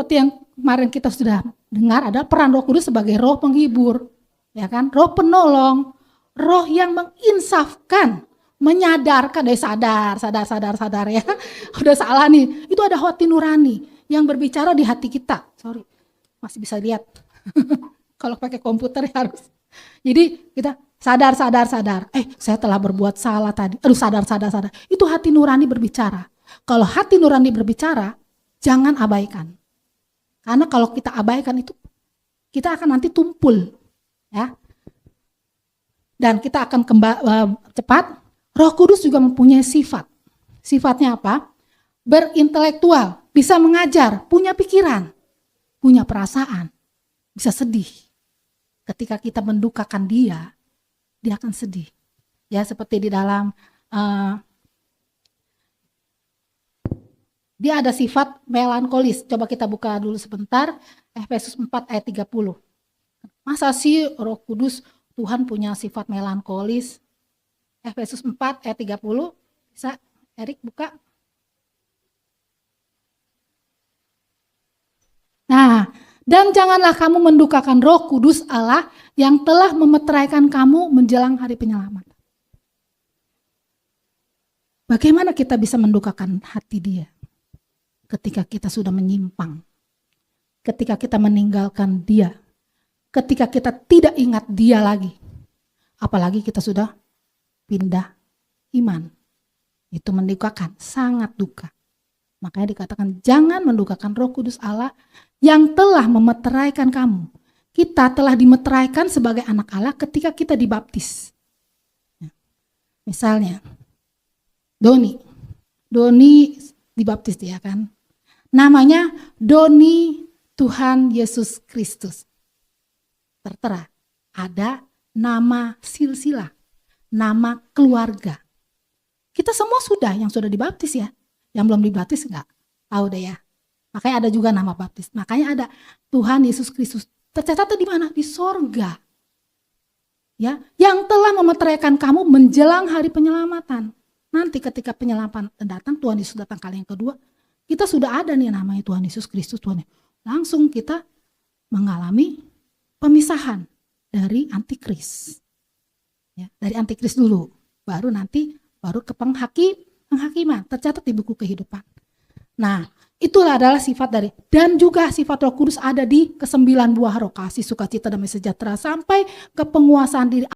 seperti yang kemarin kita sudah dengar, ada peran Roh Kudus sebagai roh penghibur, ya kan? Roh penolong, roh yang menginsafkan, menyadarkan, sadar ya. Udah salah nih. Itu ada hati nurani yang berbicara di hati kita. Sorry, masih bisa lihat. Kalau pakai komputer ya harus. Jadi kita sadar. Saya telah berbuat salah tadi. Aduh, sadar. Itu hati nurani berbicara. Kalau hati nurani berbicara, jangan abaikan. Karena kalau kita abaikan itu, kita akan nanti tumpul, ya. Dan kita akan cepat. Roh Kudus juga mempunyai sifat. Sifatnya apa? Berintelektual, bisa mengajar, punya pikiran, punya perasaan, bisa sedih. Ketika kita mendukakan dia akan sedih. Ya, seperti di dalam dia ada sifat melankolis. Coba kita buka dulu sebentar, Efesus 4 ayat 30. Masa sih Roh Kudus Tuhan punya sifat melankolis? Efesus 4 ayat 30. Bisa Erik buka? Nah, dan janganlah kamu mendukakan Roh Kudus Allah yang telah memeteraikan kamu menjelang hari penyelamatan. Bagaimana kita bisa mendukakan hati dia? Ketika kita sudah menyimpang, ketika kita meninggalkan dia, ketika kita tidak ingat dia lagi, apalagi kita sudah pindah iman, itu mendukakan, sangat duka. Makanya dikatakan jangan mendukakan Roh Kudus Allah yang telah memeteraikan kamu. Kita telah dimeteraikan sebagai anak Allah ketika kita dibaptis. Misalnya, Doni dibaptis dia kan. Namanya Doni Tuhan Yesus Kristus. Tertera ada nama silsilah, nama keluarga. Kita semua yang sudah dibaptis ya. Yang belum dibaptis enggak tahu deh ya. Makanya ada juga nama baptis. Makanya ada Tuhan Yesus Kristus. Tercatat di mana? Di sorga. Ya, yang telah memeteraikan kamu menjelang hari penyelamatan. Nanti ketika penyelamatan datang, Tuhan Yesus datang kali yang kedua, kita sudah ada nih namanya Tuhan Yesus Kristus. Langsung kita mengalami pemisahan dari antikris. Ya, dari antikris dulu, baru ke penghakiman, tercatat di buku kehidupan. Nah, itulah adalah sifat dari, dan juga sifat Roh Kudus ada di ke-9 buah roh, kasih, sukacita, damai sejahtera, sampai ke penguasaan diri.